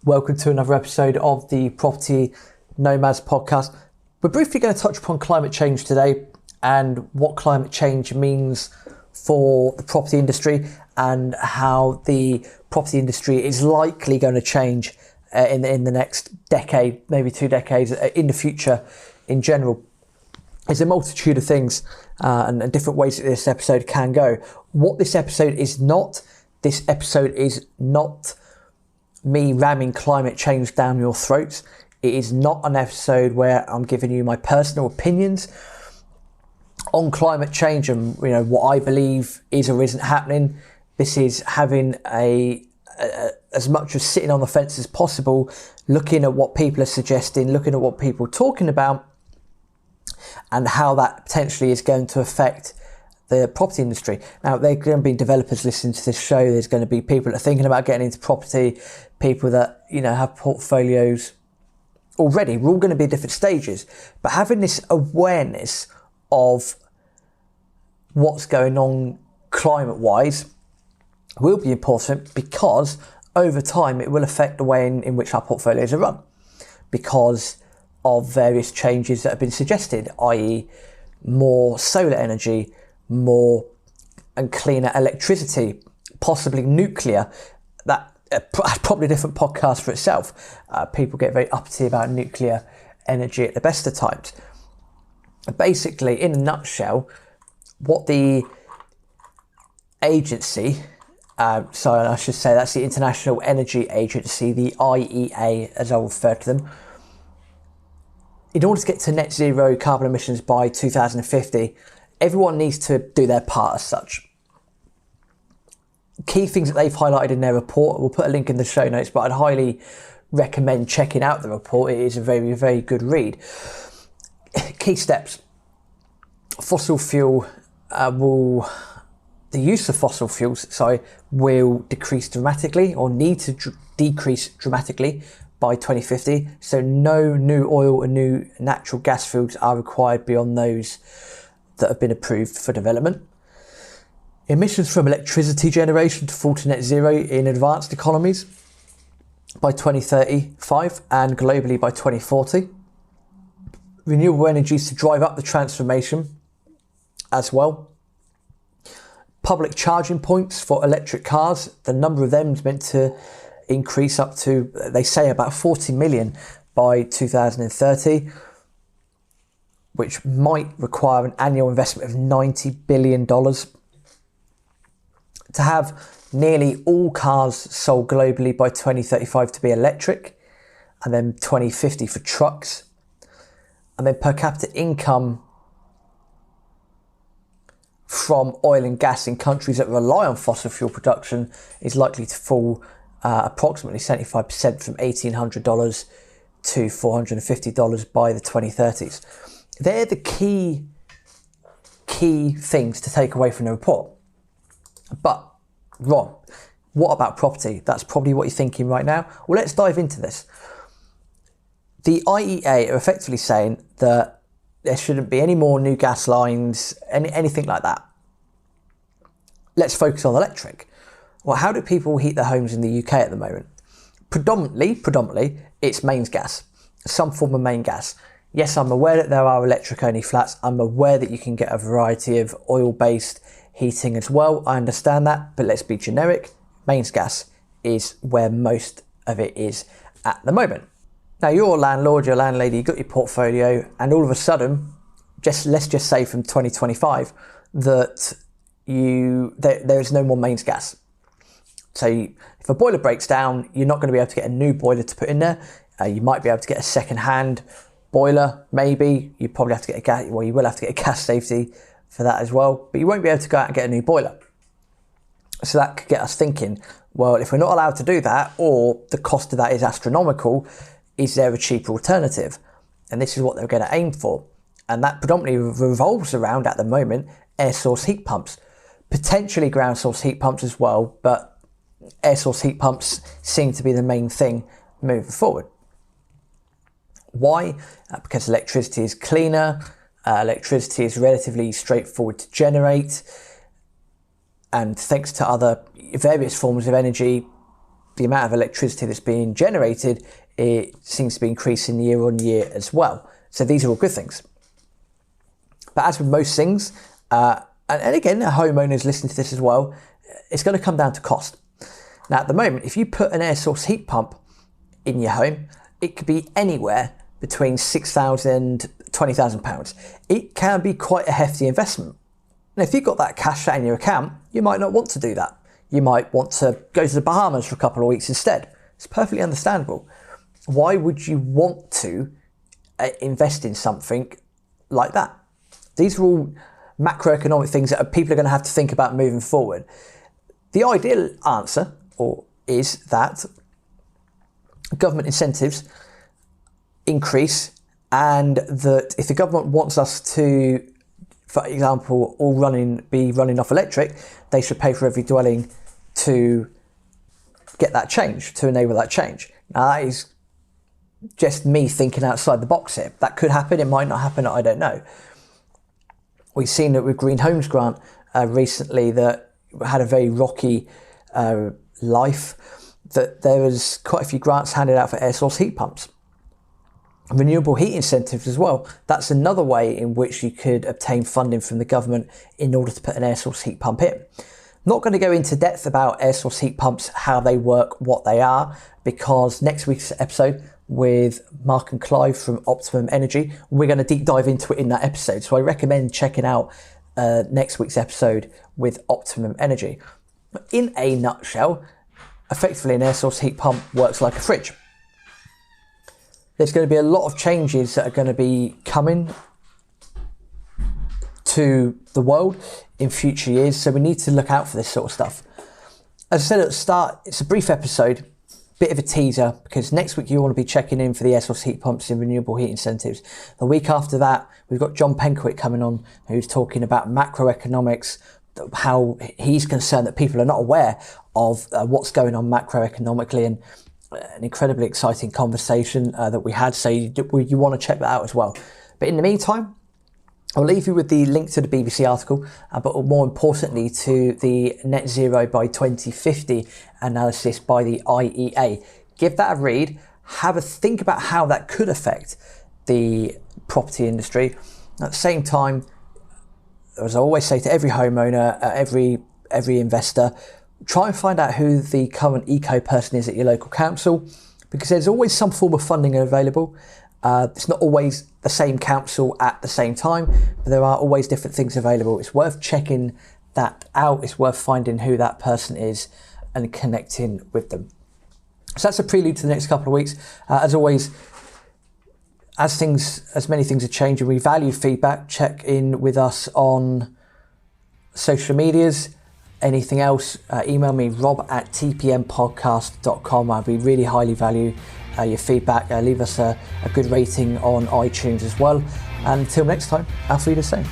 Welcome to another episode of the Property Nomads podcast. We're briefly going to touch upon climate change today and what climate change means for the property industry and how the property industry is likely going to change in the next decade, maybe 2 decades, in the future in general. There's a multitude of things and different ways that this episode can go. What this episode is not me ramming climate change down your throats. It is not an episode where I'm giving you my personal opinions on climate change and what I believe is or isn't happening. This is having as much as sitting on the fence as possible, looking at what people are suggesting, looking at what people are talking about, and how that potentially is going to affect the property industry. Now, there are going to be developers listening to this show. There's going to be people that are thinking about getting into property, people that have portfolios already. We're all going to be at different stages, but having this awareness of what's going on climate-wise will be important, because over time it will affect the way in which our portfolios are run, because of various changes that have been suggested, i.e. more solar energy, more and cleaner electricity, possibly nuclear. That probably a different podcast for itself. People get very uppity about nuclear energy at the best of times. Basically, in a nutshell, what the agency, sorry, I should say that's the International Energy Agency, the IEA as I'll refer to them, in order to get to net zero carbon emissions by 2050, everyone needs to do their part as such. Key things that they've highlighted in their report, we'll put a link in the show notes, but I'd highly recommend checking out the report. It is a very, very good read. Key steps. The use of fossil fuels, will decrease dramatically, or need to decrease dramatically by 2050. So no new oil and new natural gas fields are required beyond those that have been approved for development. Emissions from electricity generation to fall to net zero in advanced economies by 2035 and globally by 2040. Renewable energies to drive up the transformation as well. Public charging points for electric cars, the number of them is meant to increase up to, they say, about 40 million by 2030, which might require an annual investment of $90 billion. To have nearly all cars sold globally by 2035 to be electric, and then 2050 for trucks. And then per capita income from oil and gas in countries that rely on fossil fuel production is likely to fall approximately 75% from $1,800 to $450 by the 2030s. They're the key things to take away from the report. But, Ron, what about property? That's probably what you're thinking right now. Well, let's dive into this. The IEA are effectively saying that there shouldn't be any more new gas lines, anything like that. Let's focus on electric. Well, how do people heat their homes in the UK at the moment? Predominantly, it's mains gas, some form of main gas. Yes, I'm aware that there are electric-only flats. I'm aware that you can get a variety of oil-based heating as well. I understand that, but let's be generic. Mains gas is where most of it is at the moment. Now, you're a landlord, you're a landlady, you've got your portfolio, and all of a sudden, let's just say from 2025, that there is no more mains gas. So if a boiler breaks down, you're not going to be able to get a new boiler to put in there. You might be able to get a second-hand boiler, maybe. You probably have to get you will have to get a gas safety for that as well, but you won't be able to go out and get a new boiler. So that could get us thinking, well, if we're not allowed to do that, or the cost of that is astronomical, is there a cheaper alternative? And this is what they're going to aim for. And that predominantly revolves around, at the moment, air source heat pumps, potentially ground source heat pumps as well, but air source heat pumps seem to be the main thing moving forward. Why? Because electricity is cleaner, electricity is relatively straightforward to generate, and thanks to other various forms of energy, the amount of electricity that's being generated, it seems to be increasing year on year as well. So these are all good things. But as with most things, and again, homeowners listen to this as well, it's going to come down to cost. Now, at the moment, if you put an air source heat pump in your home, it could be anywhere between £6,000 to £20,000. It can be quite a hefty investment. Now, if you've got that cash sat in your account, you might not want to do that. You might want to go to the Bahamas for a couple of weeks instead. It's perfectly understandable. Why would you want to invest in something like that? These are all macroeconomic things that people are going to have to think about moving forward. The ideal answer is that government incentives increase, and that if the government wants us to, for example, be running off electric, they should pay for every dwelling to get that change, to enable that change. Now, that is just me thinking outside the box here. That could happen, it might not happen, I don't know. We've seen that with Green Homes Grant recently that had a very rocky life, that there was quite a few grants handed out for air source heat pumps. Renewable heat incentives as well. That's another way in which you could obtain funding from the government in order to put an air source heat pump in. Not going to go into depth about air source heat pumps, how they work, what they are, because next week's episode with Mark and Clive from Optimum Energy, we're going to deep dive into it in that episode. So I recommend checking out next week's episode with Optimum Energy. In a nutshell, effectively an air source heat pump works like a fridge. There's going to be a lot of changes that are going to be coming to the world in future years, so we need to look out for this sort of stuff. As I said at the start, it's a brief episode, bit of a teaser, because next week you want to be checking in for the air source heat pumps and renewable heat incentives. The week after that, we've got John Penkowick coming on, who's talking about macroeconomics, how he's concerned that people are not aware of what's going on macroeconomically, and an incredibly exciting conversation that we had, so you want to check that out as well. But in the meantime, I'll leave you with the link to the BBC article, but more importantly to the net zero by 2050 analysis by the IEA. Give that a read, have a think about how that could affect the property industry. At the same time, as I always say to every homeowner, every investor, try and find out who the current eco person is at your local council, because there's always some form of funding available. It's not always the same council at the same time, but there are always different things available. It's worth checking that out. It's worth finding who that person is and connecting with them. So that's a prelude to the next couple of weeks. As always, as many things are changing, we value feedback. Check in with us on social medias. Anything else, email me, rob@tpmpodcast.com. We really highly value your feedback. Leave us a good rating on iTunes as well. And until next time, auf Wiedersehen.